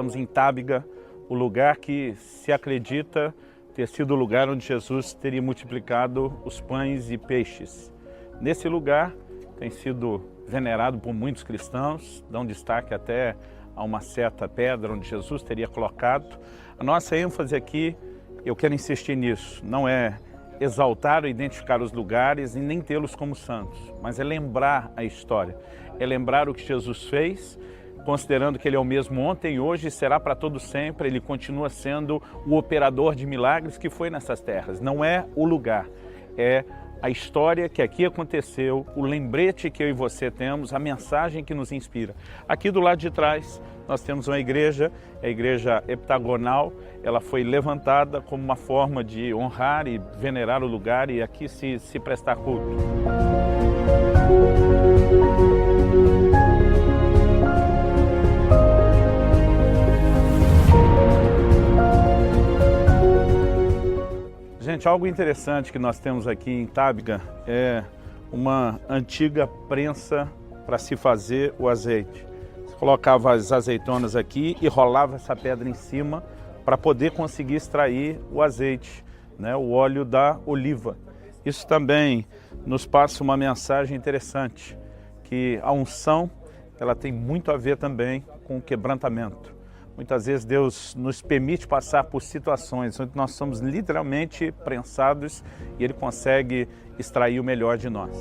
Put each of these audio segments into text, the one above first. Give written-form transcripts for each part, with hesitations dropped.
estamos em Tábiga, o lugar que se acredita ter sido o lugar onde Jesus teria multiplicado os pães e peixes. Nesse lugar tem sido venerado por muitos cristãos, dão destaque até a uma certa pedra onde Jesus teria colocado. A nossa ênfase aqui, eu quero insistir nisso, não é exaltar ou identificar os lugares e nem tê-los como santos, mas é lembrar a história, é lembrar o que Jesus fez, considerando que Ele é o mesmo ontem, hoje e será para todo sempre. Ele continua sendo o operador de milagres que foi nessas terras. Não é o lugar, é a história que aqui aconteceu, o lembrete que eu e você temos, a mensagem que nos inspira. Aqui do lado de trás nós temos uma igreja, a igreja heptagonal. Ela foi levantada como uma forma de honrar e venerar o lugar e aqui se prestar culto. Gente, algo interessante que nós temos aqui em Tábiga é uma antiga prensa para se fazer o azeite. Você colocava as azeitonas aqui e rolava essa pedra em cima para poder conseguir extrair o azeite, né, o óleo da oliva. Isso também nos passa uma mensagem interessante, que a unção ela tem muito a ver também com o quebrantamento. Muitas vezes Deus nos permite passar por situações onde nós somos literalmente prensados e Ele consegue extrair o melhor de nós.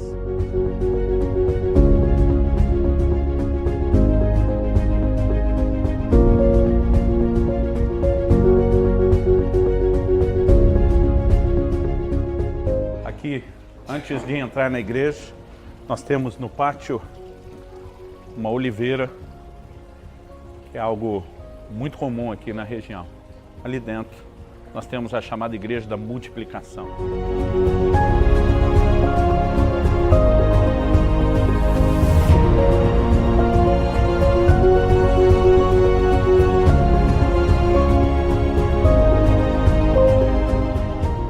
Aqui, antes de entrar na igreja, nós temos no pátio uma oliveira, que é algo muito comum aqui na região. Ali dentro nós temos a chamada Igreja da Multiplicação.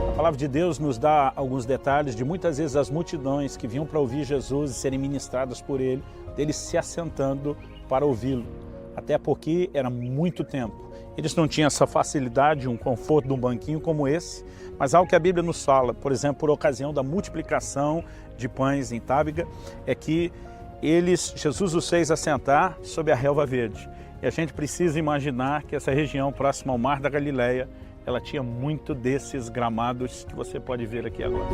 A palavra de Deus nos dá alguns detalhes de muitas vezes as multidões que vinham para ouvir Jesus e serem ministradas por Ele, deles se assentando para ouvi-lo. Até porque era muito tempo. Eles não tinham essa facilidade, um conforto de um banquinho como esse, mas algo que a Bíblia nos fala, por exemplo, por ocasião da multiplicação de pães em Tábiga, é que Jesus os fez assentar sob a relva verde. E a gente precisa imaginar que essa região próxima ao Mar da Galileia, ela tinha muito desses gramados que você pode ver aqui agora.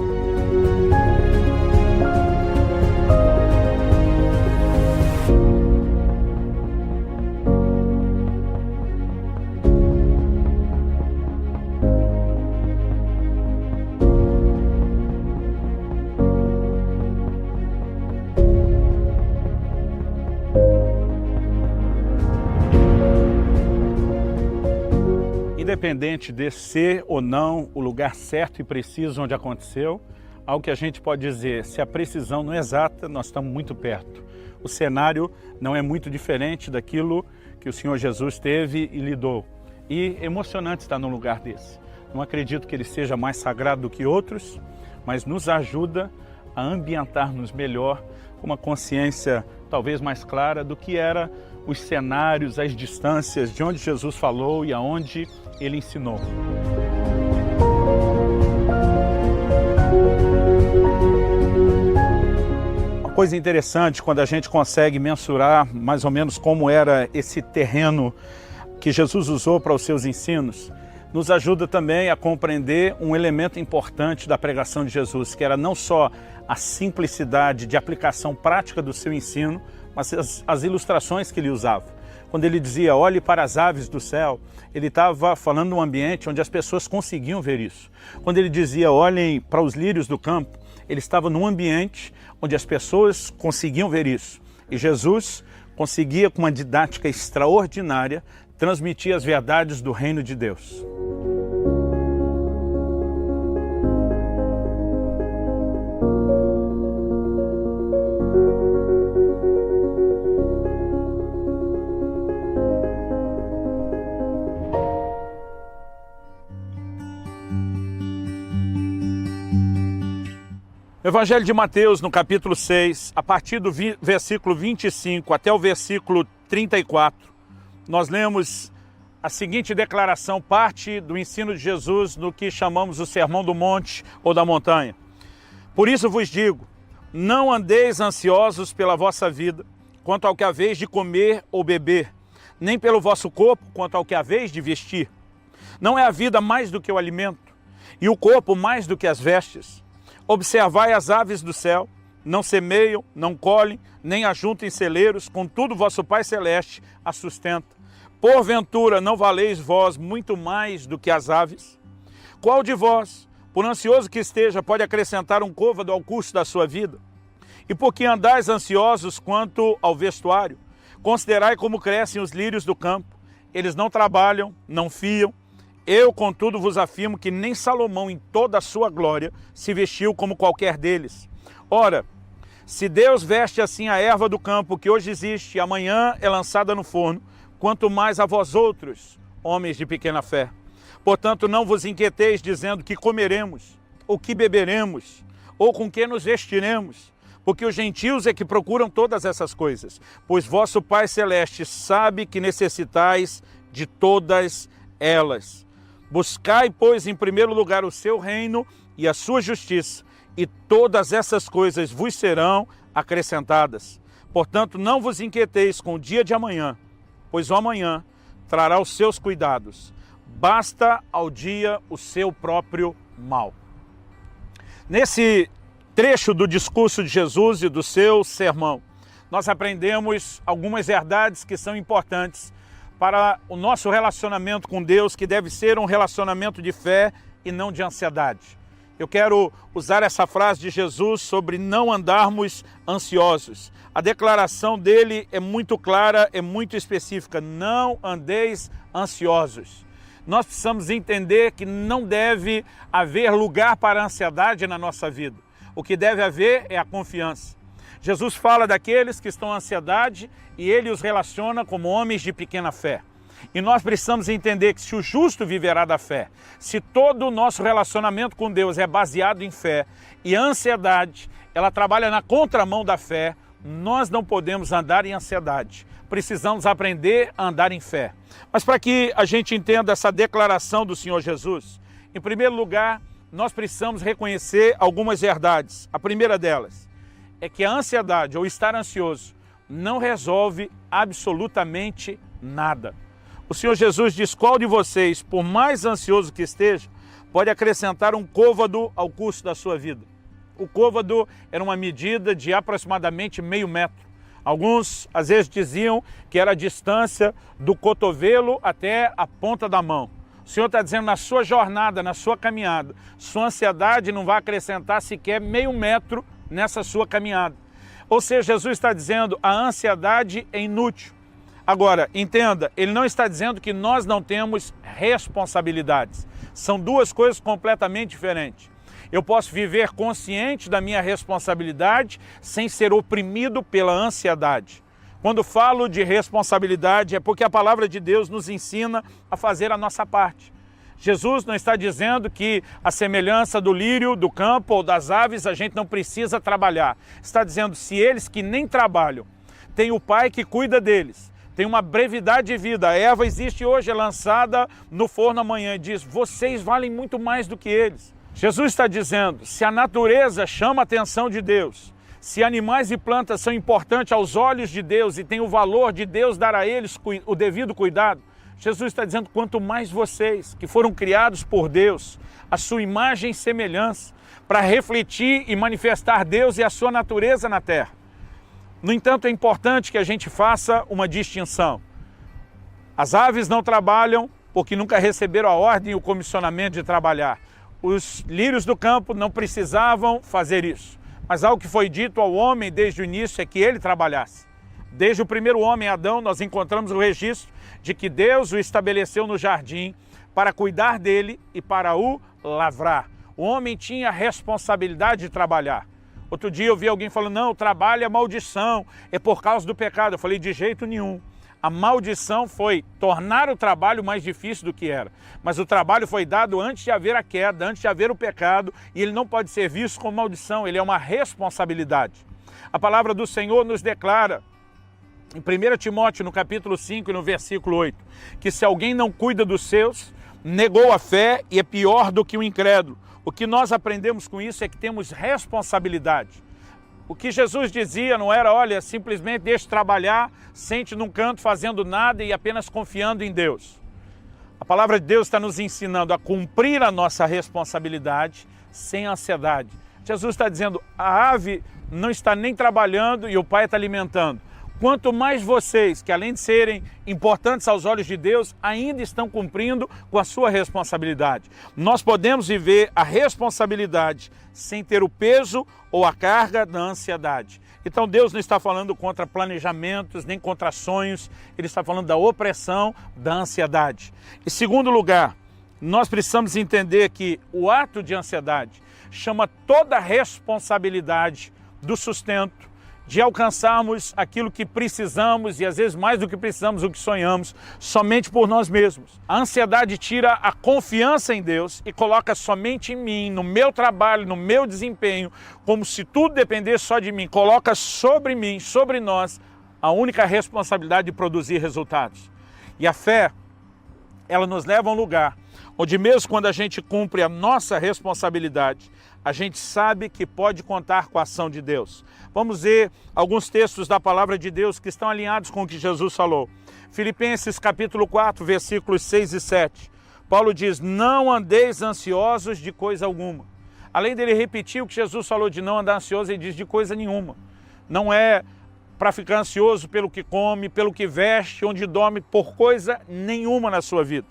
Independente de ser ou não o lugar certo e preciso onde aconteceu, algo que a gente pode dizer, se a precisão não é exata, nós estamos muito perto. O cenário não é muito diferente daquilo que o Senhor Jesus teve e lidou. E é emocionante estar num lugar desse. Não acredito que ele seja mais sagrado do que outros, mas nos ajuda a ambientar-nos melhor, com uma consciência talvez mais clara do que eram os cenários, as distâncias de onde Jesus falou e aonde Ele ensinou. Uma coisa interessante quando a gente consegue mensurar mais ou menos como era esse terreno que Jesus usou para os seus ensinos, nos ajuda também a compreender um elemento importante da pregação de Jesus, que era não só a simplicidade de aplicação prática do seu ensino, mas as ilustrações que ele usava. Quando ele dizia, olhe para as aves do céu, ele estava falando de um ambiente onde as pessoas conseguiam ver isso. Quando ele dizia, olhem para os lírios do campo, ele estava num ambiente onde as pessoas conseguiam ver isso. E Jesus conseguia, com uma didática extraordinária, transmitir as verdades do reino de Deus. Evangelho de Mateus, no capítulo 6, a partir do versículo 25 até o versículo 34, nós lemos a seguinte declaração parte do ensino de Jesus no que chamamos o Sermão do Monte ou da Montanha. Por isso vos digo, não andeis ansiosos pela vossa vida, quanto ao que haveis de comer ou beber, nem pelo vosso corpo, quanto ao que haveis de vestir. Não é a vida mais do que o alimento, e o corpo mais do que as vestes? Observai as aves do céu, não semeiam, não colhem, nem ajuntam em celeiros, contudo vosso Pai Celeste as sustenta. Porventura não valeis vós muito mais do que as aves? Qual de vós, por ansioso que esteja, pode acrescentar um côvado ao curso da sua vida? E por que andais ansiosos quanto ao vestuário? Considerai como crescem os lírios do campo. Eles não trabalham, não fiam. Eu, contudo, vos afirmo que nem Salomão, em toda a sua glória, se vestiu como qualquer deles. Ora, se Deus veste assim a erva do campo, que hoje existe e amanhã é lançada no forno, quanto mais a vós outros, homens de pequena fé. Portanto, não vos inquieteis dizendo que comeremos, ou que beberemos, ou com que nos vestiremos, porque os gentios é que procuram todas essas coisas, pois vosso Pai Celeste sabe que necessitais de todas elas. Buscai, pois, em primeiro lugar o seu reino e a sua justiça, e todas essas coisas vos serão acrescentadas. Portanto, não vos inquieteis com o dia de amanhã, pois o amanhã trará os seus cuidados. Basta ao dia o seu próprio mal. Nesse trecho do discurso de Jesus e do seu sermão, nós aprendemos algumas verdades que são importantes para o nosso relacionamento com Deus, que deve ser um relacionamento de fé e não de ansiedade. Eu quero usar essa frase de Jesus sobre não andarmos ansiosos. A declaração dele é muito clara, é muito específica. Não andeis ansiosos. Nós precisamos entender que não deve haver lugar para a ansiedade na nossa vida. O que deve haver é a confiança. Jesus fala daqueles que estão em ansiedade e ele os relaciona como homens de pequena fé. E nós precisamos entender que se o justo viverá da fé, se todo o nosso relacionamento com Deus é baseado em fé e a ansiedade, ela trabalha na contramão da fé, nós não podemos andar em ansiedade. Precisamos aprender a andar em fé. Mas para que a gente entenda essa declaração do Senhor Jesus, em primeiro lugar, nós precisamos reconhecer algumas verdades. A primeira delas é que a ansiedade ou estar ansioso não resolve absolutamente nada. O Senhor Jesus diz: qual de vocês, por mais ansioso que esteja, pode acrescentar um côvado ao curso da sua vida? O côvado era uma medida de aproximadamente meio metro. Alguns, às vezes, diziam que era a distância do cotovelo até a ponta da mão. O Senhor está dizendo, na sua jornada, na sua caminhada, sua ansiedade não vai acrescentar sequer meio metro nessa sua caminhada. Ou seja, Jesus está dizendo, a ansiedade é inútil. Agora, entenda, ele não está dizendo que nós não temos responsabilidades. São duas coisas completamente diferentes. Eu posso viver consciente da minha responsabilidade sem ser oprimido pela ansiedade. Quando falo de responsabilidade é porque a palavra de Deus nos ensina a fazer a nossa parte. Jesus não está dizendo que a semelhança do lírio, do campo ou das aves a gente não precisa trabalhar. Está dizendo, se eles que nem trabalham, têm o Pai que cuida deles, tem uma brevidade de vida. A erva existe hoje, é lançada no forno amanhã e diz, vocês valem muito mais do que eles. Jesus está dizendo, se a natureza chama a atenção de Deus, se animais e plantas são importantes aos olhos de Deus e tem o valor de Deus dar a eles o devido cuidado, Jesus está dizendo, quanto mais vocês, que foram criados por Deus, a sua imagem e semelhança, para refletir e manifestar Deus e a sua natureza na terra. No entanto, é importante que a gente faça uma distinção. As aves não trabalham porque nunca receberam a ordem e o comissionamento de trabalhar. Os lírios do campo não precisavam fazer isso. Mas algo que foi dito ao homem desde o início é que ele trabalhasse. Desde o primeiro homem, Adão, nós encontramos o registro de que Deus o estabeleceu no jardim para cuidar dele e para o lavrar. O homem tinha a responsabilidade de trabalhar. Outro dia eu vi alguém falando, não, o trabalho é maldição, é por causa do pecado. Eu falei, de jeito nenhum. A maldição foi tornar o trabalho mais difícil do que era. Mas o trabalho foi dado antes de haver a queda, antes de haver o pecado, e ele não pode ser visto como maldição, ele é uma responsabilidade. A palavra do Senhor nos declara em 1 Timóteo, no capítulo 5 e no versículo 8, que se alguém não cuida dos seus, negou a fé e é pior do que o incrédulo. O que nós aprendemos com isso é que temos responsabilidade. O que Jesus dizia não era, olha, simplesmente deixe trabalhar, sente num canto fazendo nada e apenas confiando em Deus. A palavra de Deus está nos ensinando a cumprir a nossa responsabilidade sem ansiedade. Jesus está dizendo, a ave não está nem trabalhando e o Pai está alimentando. Quanto mais vocês, que além de serem importantes aos olhos de Deus, ainda estão cumprindo com a sua responsabilidade. Nós podemos viver a responsabilidade sem ter o peso ou a carga da ansiedade. Então Deus não está falando contra planejamentos, nem contra sonhos, Ele está falando da opressão da ansiedade. Em segundo lugar, nós precisamos entender que o ato de ansiedade chama toda a responsabilidade do sustento, de alcançarmos aquilo que precisamos e às vezes mais do que precisamos, o que sonhamos, somente por nós mesmos. A ansiedade tira a confiança em Deus e coloca somente em mim, no meu trabalho, no meu desempenho, como se tudo dependesse só de mim. Coloca sobre mim, sobre nós, a única responsabilidade de produzir resultados. E a fé, ela nos leva a um lugar onde mesmo quando a gente cumpre a nossa responsabilidade, a gente sabe que pode contar com a ação de Deus. Vamos ver alguns textos da palavra de Deus que estão alinhados com o que Jesus falou. Filipenses capítulo 4, versículos 6 e 7. Paulo diz, não andeis ansiosos de coisa alguma. Além dele repetir o que Jesus falou de não andar ansioso, ele diz de coisa nenhuma. Não é para ficar ansioso pelo que come, pelo que veste, onde dorme, por coisa nenhuma na sua vida.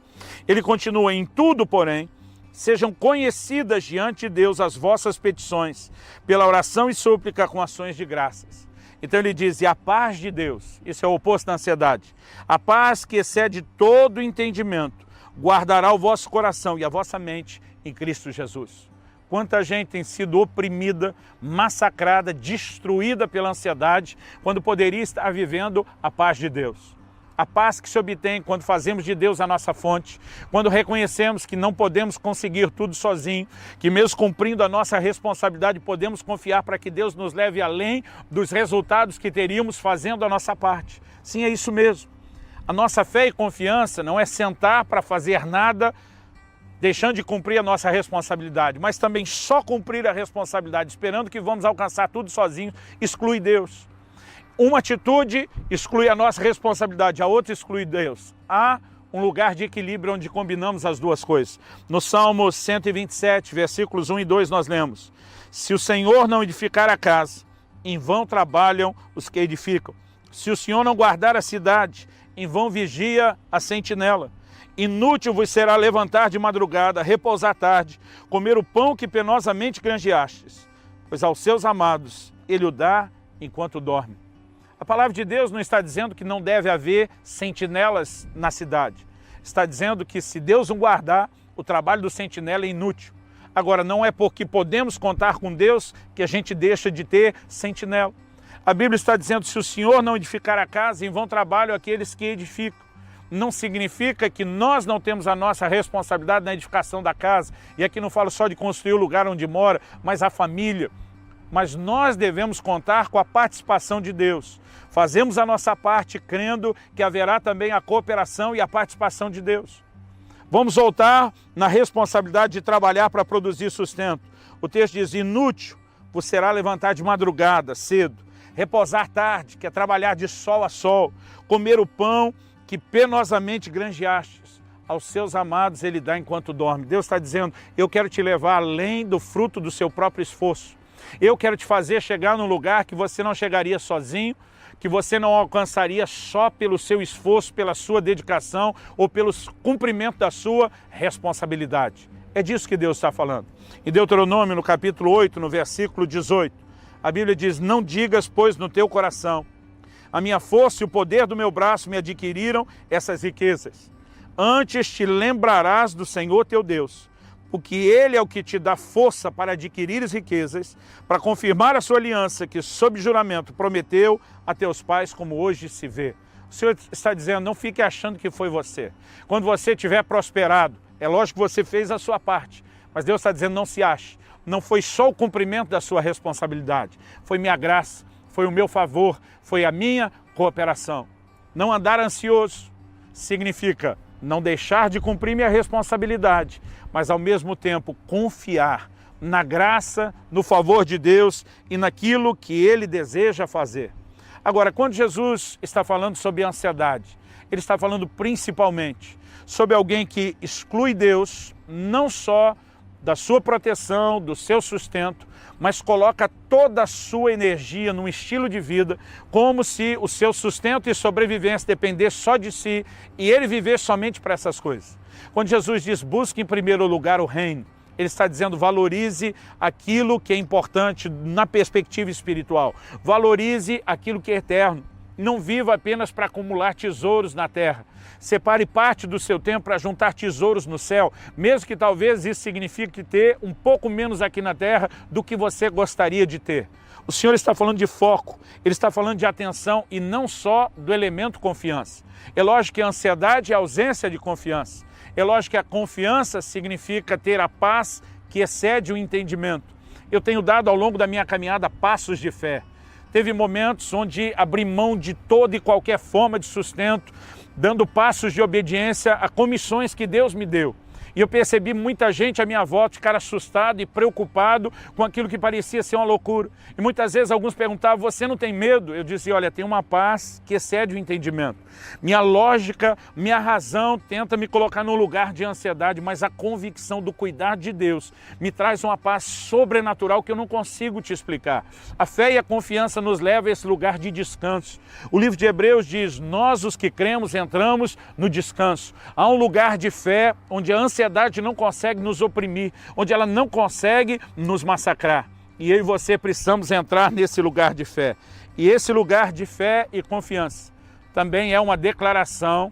Ele continua, em tudo, porém, sejam conhecidas diante de Deus as vossas petições, pela oração e súplica com ações de graças. Então ele diz, e a paz de Deus, isso é o oposto da ansiedade, a paz que excede todo entendimento, guardará o vosso coração e a vossa mente em Cristo Jesus. Quanta gente tem sido oprimida, massacrada, destruída pela ansiedade, quando poderia estar vivendo a paz de Deus. A paz que se obtém quando fazemos de Deus a nossa fonte, quando reconhecemos que não podemos conseguir tudo sozinho, que mesmo cumprindo a nossa responsabilidade podemos confiar para que Deus nos leve além dos resultados que teríamos fazendo a nossa parte. Sim, é isso mesmo. A nossa fé e confiança não é sentar para fazer nada, deixando de cumprir a nossa responsabilidade, mas também só cumprir a responsabilidade, esperando que vamos alcançar tudo sozinhos, exclui Deus. Uma atitude exclui a nossa responsabilidade, a outra exclui Deus. Há um lugar de equilíbrio onde combinamos as duas coisas. No Salmo 127, versículos 1 e 2, nós lemos, se o Senhor não edificar a casa, em vão trabalham os que edificam. Se o Senhor não guardar a cidade, em vão vigia a sentinela. Inútil vos será levantar de madrugada, repousar tarde, comer o pão que penosamente granjeastes, pois aos seus amados ele o dá enquanto dorme. A palavra de Deus não está dizendo que não deve haver sentinelas na cidade. Está dizendo que se Deus não guardar, o trabalho do sentinela é inútil. Agora, não é porque podemos contar com Deus que a gente deixa de ter sentinela. A Bíblia está dizendo, se o Senhor não edificar a casa, em vão trabalham aqueles que edificam. Não significa que nós não temos a nossa responsabilidade na edificação da casa. E aqui não falo só de construir o lugar onde mora, mas a família. Mas nós devemos contar com a participação de Deus. Fazemos a nossa parte crendo que haverá também a cooperação e a participação de Deus. Vamos voltar na responsabilidade de trabalhar para produzir sustento. O texto diz, inútil vos será levantar de madrugada, cedo, repousar tarde, que é trabalhar de sol a sol, comer o pão que penosamente granjeastes. Aos seus amados ele dá enquanto dorme. Deus está dizendo, eu quero te levar além do fruto do seu próprio esforço. Eu quero te fazer chegar num lugar que você não chegaria sozinho, que você não alcançaria só pelo seu esforço, pela sua dedicação ou pelo cumprimento da sua responsabilidade. É disso que Deus está falando. Em Deuteronômio, no capítulo 8, no versículo 18, a Bíblia diz, não digas, pois, no teu coração, a minha força e o poder do meu braço me adquiriram essas riquezas. Antes te lembrarás do Senhor teu Deus, porque Ele é o que te dá força para adquirir as riquezas, para confirmar a sua aliança que, sob juramento, prometeu a teus pais, como hoje se vê. O Senhor está dizendo, não fique achando que foi você. Quando você tiver prosperado, é lógico que você fez a sua parte, mas Deus está dizendo, não se ache. Não foi só o cumprimento da sua responsabilidade, foi minha graça, foi o meu favor, foi a minha cooperação. Não andar ansioso significa não deixar de cumprir minha responsabilidade, mas ao mesmo tempo confiar na graça, no favor de Deus e naquilo que Ele deseja fazer. Agora, quando Jesus está falando sobre ansiedade, Ele está falando principalmente sobre alguém que exclui Deus, não só da sua proteção, do seu sustento, mas coloca toda a sua energia num estilo de vida, como se o seu sustento e sobrevivência dependesse só de si e ele viver somente para essas coisas. Quando Jesus diz, busque em primeiro lugar o reino, Ele está dizendo, valorize aquilo que é importante na perspectiva espiritual. Valorize aquilo que é eterno. Não viva apenas para acumular tesouros na terra. Separe parte do seu tempo para juntar tesouros no céu, mesmo que talvez isso signifique ter um pouco menos aqui na terra do que você gostaria de ter. O Senhor está falando de foco, Ele está falando de atenção e não só do elemento confiança. É lógico que a ansiedade é a ausência de confiança. É lógico que a confiança significa ter a paz que excede o entendimento. Eu tenho dado ao longo da minha caminhada passos de fé. Teve momentos onde abri mão de toda e qualquer forma de sustento, dando passos de obediência a comissões que Deus me deu. E eu percebi muita gente à minha volta ficar assustado e preocupado com aquilo que parecia ser uma loucura. E muitas vezes alguns perguntavam, você não tem medo? Eu disse, olha, tem uma paz que excede o entendimento. Minha lógica, minha razão tenta me colocar num lugar de ansiedade, mas a convicção do cuidado de Deus me traz uma paz sobrenatural que eu não consigo te explicar. A fé e a confiança nos levam a esse lugar de descanso. O livro de Hebreus diz, nós os que cremos entramos no descanso. Há um lugar de fé onde a ansiedade não consegue nos oprimir, onde ela não consegue nos massacrar. E eu e você precisamos entrar nesse lugar de fé. E esse lugar de fé e confiança também é uma declaração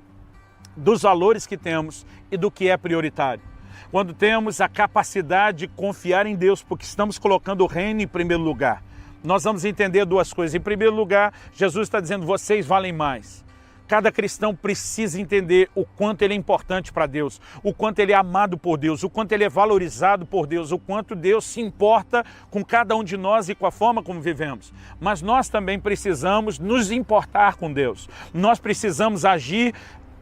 dos valores que temos e do que é prioritário. Quando temos a capacidade de confiar em Deus, porque estamos colocando o reino em primeiro lugar, nós vamos entender duas coisas. Em primeiro lugar, Jesus está dizendo, vocês valem mais. Cada cristão precisa entender o quanto ele é importante para Deus, o quanto ele é amado por Deus, o quanto ele é valorizado por Deus, o quanto Deus se importa com cada um de nós e com a forma como vivemos. Mas nós também precisamos nos importar com Deus. Nós precisamos agir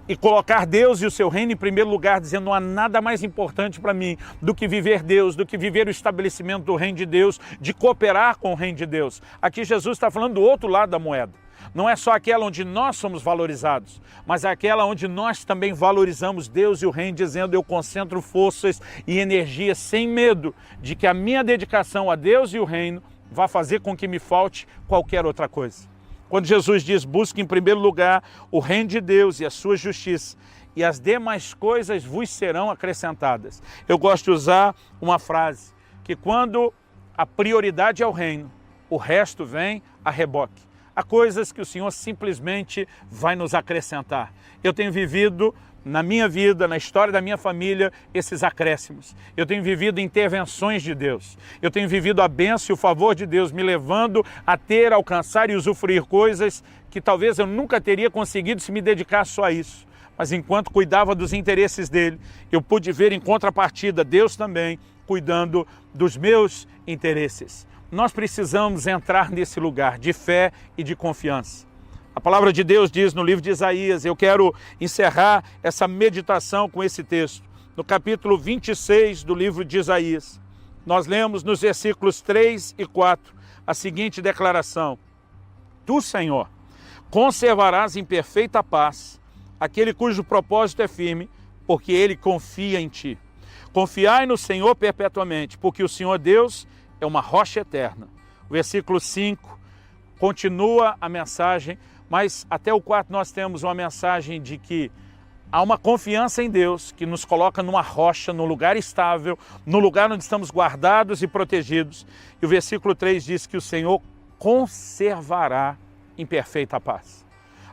e colocar Deus e o seu reino em primeiro lugar, dizendo não há nada mais importante para mim do que viver Deus, do que viver o estabelecimento do reino de Deus, de cooperar com o reino de Deus. Aqui Jesus está falando do outro lado da moeda. Não é só aquela onde nós somos valorizados, mas é aquela onde nós também valorizamos Deus e o reino, dizendo eu concentro forças e energia sem medo de que a minha dedicação a Deus e o reino vá fazer com que me falte qualquer outra coisa. Quando Jesus diz, busque em primeiro lugar o reino de Deus e a sua justiça, e as demais coisas vos serão acrescentadas. Eu gosto de usar uma frase, que quando a prioridade é o reino, o resto vem a reboque. Há coisas que o Senhor simplesmente vai nos acrescentar. Eu tenho vivido na minha vida, na história da minha família, esses acréscimos. Eu tenho vivido intervenções de Deus. Eu tenho vivido a bênção e o favor de Deus me levando a ter, alcançar e usufruir coisas que talvez eu nunca teria conseguido se me dedicar só a isso. Mas enquanto cuidava dos interesses dele, eu pude ver em contrapartida Deus também cuidando dos meus interesses. Nós precisamos entrar nesse lugar de fé e de confiança. A palavra de Deus diz no livro de Isaías, eu quero encerrar essa meditação com esse texto. No capítulo 26 do livro de Isaías, nós lemos nos versículos 3 e 4 a seguinte declaração. Tu, Senhor, conservarás em perfeita paz aquele cujo propósito é firme, porque ele confia em ti. Confiai no Senhor perpetuamente, porque o Senhor Deus é uma rocha eterna. O versículo 5 continua a mensagem, mas até o 4 nós temos uma mensagem de que há uma confiança em Deus que nos coloca numa rocha, num lugar estável, no lugar onde estamos guardados e protegidos. E o versículo 3 diz que o Senhor conservará em perfeita paz.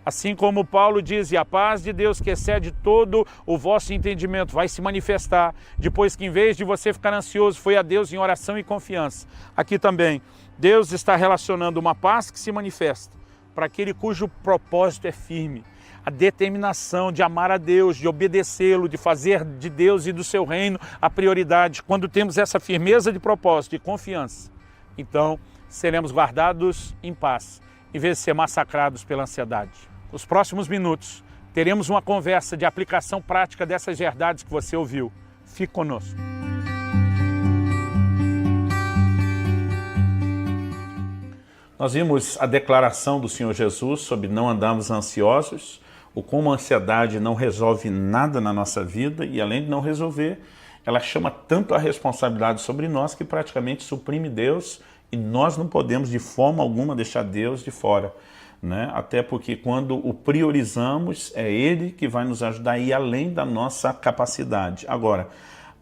Assim como Paulo diz, e a paz de Deus que excede todo o vosso entendimento vai se manifestar, depois que em vez de você ficar ansioso, foi a Deus em oração e confiança. Aqui também, Deus está relacionando uma paz que se manifesta para aquele cujo propósito é firme. A determinação de amar a Deus, de obedecê-lo, de fazer de Deus e do seu reino a prioridade. Quando temos essa firmeza de propósito e confiança, então seremos guardados em paz. em vez de ser massacrados pela ansiedade. Nos próximos minutos, teremos uma conversa de aplicação prática dessas verdades que você ouviu. Fique conosco. Nós vimos a declaração do Senhor Jesus sobre não andarmos ansiosos, ou como a ansiedade não resolve nada na nossa vida e, além de não resolver, ela chama tanto a responsabilidade sobre nós que praticamente suprime Deus e nós não podemos de forma alguma deixar Deus de fora, né? Até porque quando o priorizamos, é Ele que vai nos ajudar a ir além da nossa capacidade. Agora,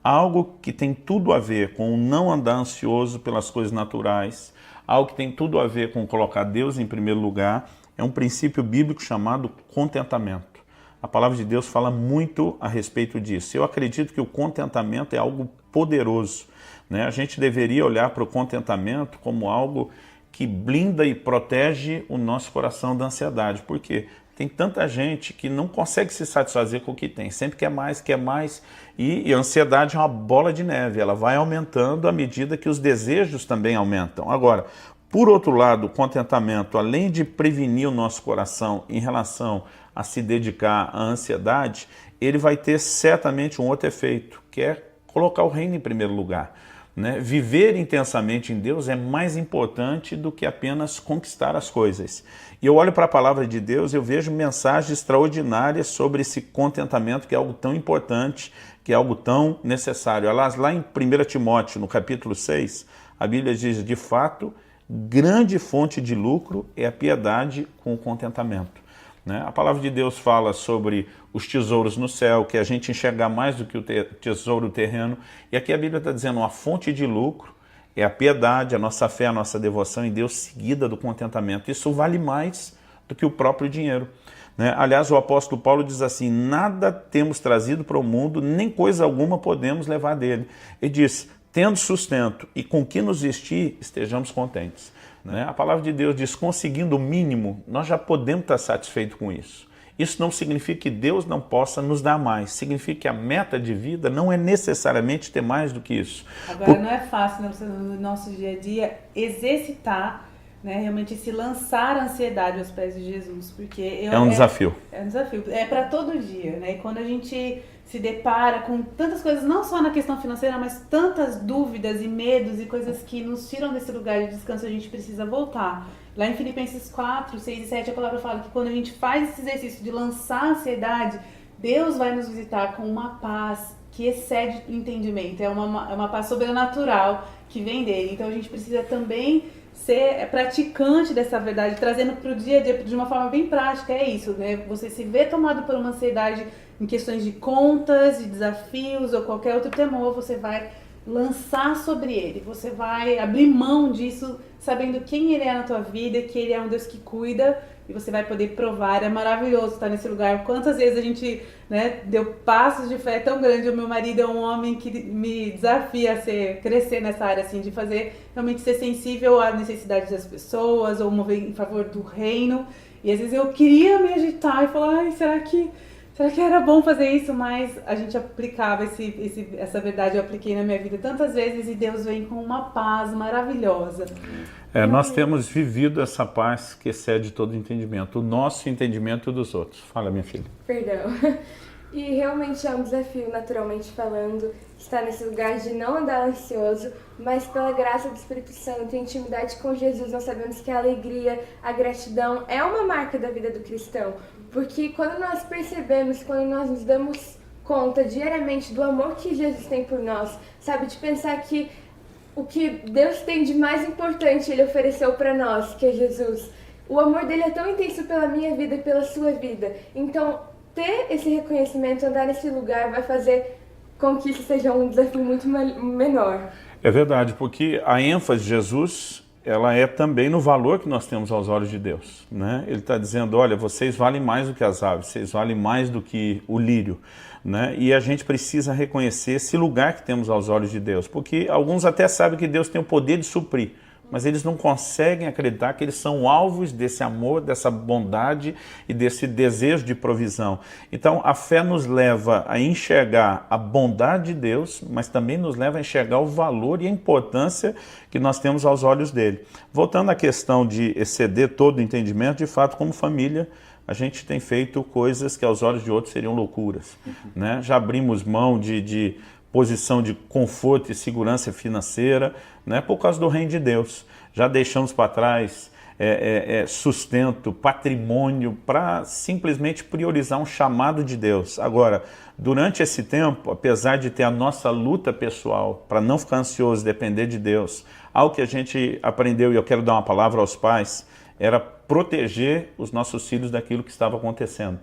algo que tem tudo a ver com o não andar ansioso pelas coisas naturais, algo que tem tudo a ver com colocar Deus em primeiro lugar, é um princípio bíblico chamado contentamento. A palavra de Deus fala muito a respeito disso. Eu acredito que o contentamento é algo poderoso, né? A gente deveria olhar para o contentamento como algo que blinda e protege o nosso coração da ansiedade. Por quê? Tem tanta gente que não consegue se satisfazer com o que tem, sempre quer mais, e a ansiedade é uma bola de neve, ela vai aumentando à medida que os desejos também aumentam. Agora, por outro lado, o contentamento, além de prevenir o nosso coração em relação a se dedicar à ansiedade, ele vai ter certamente um outro efeito, que é colocar o reino em primeiro lugar, né? Viver intensamente em Deus é mais importante do que apenas conquistar as coisas. E eu olho para a palavra de Deus, eu vejo mensagens extraordinárias sobre esse contentamento, que é algo tão importante, que é algo tão necessário. Aliás, lá em 1 Timóteo, no capítulo 6, a Bíblia diz, de fato, grande fonte de lucro é a piedade com o contentamento, né? A palavra de Deus fala sobre os tesouros no céu, que a gente enxergar mais do que o tesouro terreno. E aqui a Bíblia está dizendo, uma fonte de lucro é a piedade, a nossa fé, a nossa devoção em Deus, seguida do contentamento. Isso vale mais do que o próprio dinheiro, né? Aliás, o apóstolo Paulo diz assim, nada temos trazido para o mundo, nem coisa alguma podemos levar dele. Ele diz, tendo sustento e com que nos vestir, estejamos contentes, né? A palavra de Deus diz, conseguindo o mínimo, nós já podemos estar satisfeitos com isso. Isso não significa que Deus não possa nos dar mais, significa que a meta de vida não é necessariamente ter mais do que isso. Agora não é fácil, né, no nosso dia a dia exercitar, né, realmente se lançar a ansiedade aos pés de Jesus, porque é um desafio. É um desafio, é para todo dia, né? E quando a gente se depara com tantas coisas, não só na questão financeira, mas tantas dúvidas e medos e coisas que nos tiram desse lugar de descanso, a gente precisa voltar. Lá em Filipenses 4, 6 e 7, a palavra fala que quando a gente faz esse exercício de lançar a ansiedade, Deus vai nos visitar com uma paz que excede o entendimento, é uma paz sobrenatural que vem dele. Então a gente precisa também ser praticante dessa verdade, trazendo para o dia a dia de uma forma bem prática, é isso, né? Você se vê tomado por uma ansiedade em questões de contas, de desafios ou qualquer outro temor, você vai lançar sobre ele, você vai abrir mão disso, sabendo quem ele é na tua vida, que ele é um Deus que cuida, e você vai poder provar. É maravilhoso estar nesse lugar. Quantas vezes a gente, né, deu passos de fé tão grande. O meu marido é um homem que me desafia a crescer nessa área, assim, de realmente ser sensível às necessidades das pessoas, ou mover em favor do reino. E às vezes eu queria me agitar e falar, ai, será que era bom fazer isso? Mas a gente aplicava essa verdade, eu apliquei na minha vida tantas vezes, e Deus vem com uma paz maravilhosa. Nós temos vivido essa paz que excede todo entendimento, o nosso entendimento e o dos outros. Fala, minha filha. Perdão. E realmente é um desafio, naturalmente falando, estar nesse lugar de não andar ansioso, mas pela graça do Espírito Santo, em intimidade com Jesus, nós sabemos que a alegria, a gratidão é uma marca da vida do cristão. Porque quando nós percebemos, quando nós nos damos conta diariamente do amor que Jesus tem por nós, sabe, de pensar que o que Deus tem de mais importante Ele ofereceu para nós, que é Jesus. O amor dele é tão intenso pela minha vida e pela sua vida. Então, ter esse reconhecimento, andar nesse lugar, vai fazer com que isso seja um desafio muito menor. É verdade, porque a ênfase de Jesus, ela é também no valor que nós temos aos olhos de Deus, né? Ele está dizendo, olha, vocês valem mais do que as aves, vocês valem mais do que o lírio, né? E a gente precisa reconhecer esse lugar que temos aos olhos de Deus, porque alguns até sabem que Deus tem o poder de suprir, mas eles não conseguem acreditar que eles são alvos desse amor, dessa bondade e desse desejo de provisão. Então, a fé nos leva a enxergar a bondade de Deus, mas também nos leva a enxergar o valor e a importância que nós temos aos olhos dele. Voltando à questão de exceder todo o entendimento, de fato, como família, a gente tem feito coisas que aos olhos de outros seriam loucuras, né? Já abrimos mão de posição de conforto e segurança financeira, né, por causa do reino de Deus. Já deixamos para trás sustento, patrimônio, para simplesmente priorizar um chamado de Deus. Agora, durante esse tempo, apesar de ter a nossa luta pessoal, para não ficar ansioso, depender de Deus, algo que a gente aprendeu, e eu quero dar uma palavra aos pais, era proteger os nossos filhos daquilo que estava acontecendo,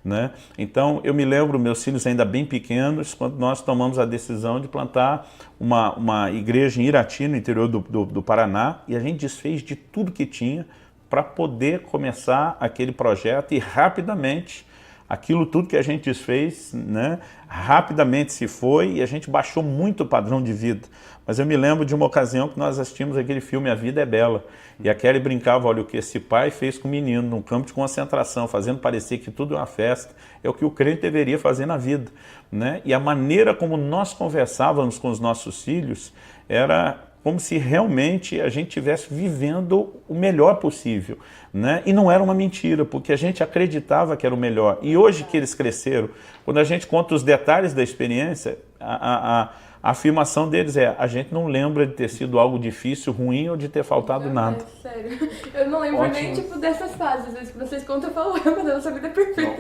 né? Então, eu me lembro, meus filhos ainda bem pequenos, quando nós tomamos a decisão de plantar uma igreja em Irati, no interior do Paraná, e a gente desfez de tudo que tinha para poder começar aquele projeto e rapidamente, aquilo tudo que a gente desfez, né, rapidamente se foi e a gente baixou muito o padrão de vida. Mas eu me lembro de uma ocasião que nós assistimos aquele filme A Vida é Bela, e a Kelly brincava, olha, o que esse pai fez com o menino num campo de concentração, fazendo parecer que tudo é uma festa, é o que o crente deveria fazer na vida, né? E a maneira como nós conversávamos com os nossos filhos era como se realmente a gente estivesse vivendo o melhor possível, né? E não era uma mentira, porque a gente acreditava que era o melhor. E hoje que eles cresceram, quando a gente conta os detalhes da experiência, a afirmação deles é: a gente não lembra de ter sido algo difícil, ruim ou de ter faltado nada. Sério, eu não lembro nem dessas fases, às vezes que vocês contam, eu falo, mas a nossa vida é perfeita.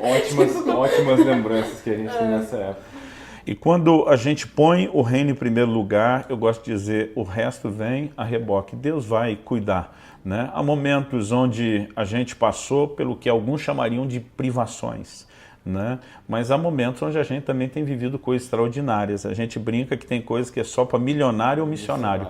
Ótimas lembranças que a gente tem nessa época. E quando a gente põe o reino em primeiro lugar, eu gosto de dizer, o resto vem a reboque. Deus vai cuidar, né? Há momentos onde a gente passou pelo que alguns chamariam de privações, né? Mas há momentos onde a gente também tem vivido coisas extraordinárias. A gente brinca que tem coisas que é só para milionário ou missionário.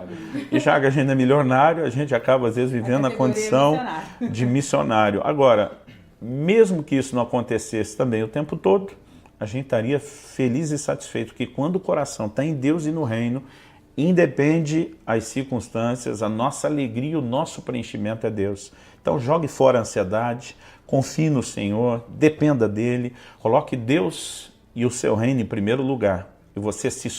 E já que a gente é milionário, a gente acaba às vezes vivendo a condição de missionário. Agora, mesmo que isso não acontecesse também o tempo todo, a gente estaria feliz e satisfeito, porque quando o coração está em Deus e no reino, independe as circunstâncias, a nossa alegria, o nosso preenchimento é Deus. Então jogue fora a ansiedade, confie no Senhor, dependa dEle, coloque Deus e o seu reino em primeiro lugar, e você se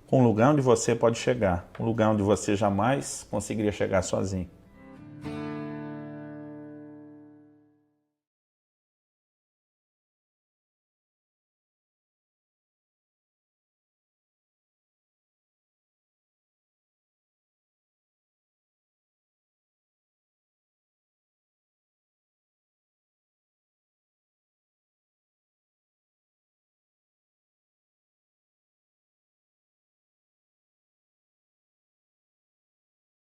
com um lugar onde você pode chegar, um lugar onde você jamais conseguiria chegar sozinho.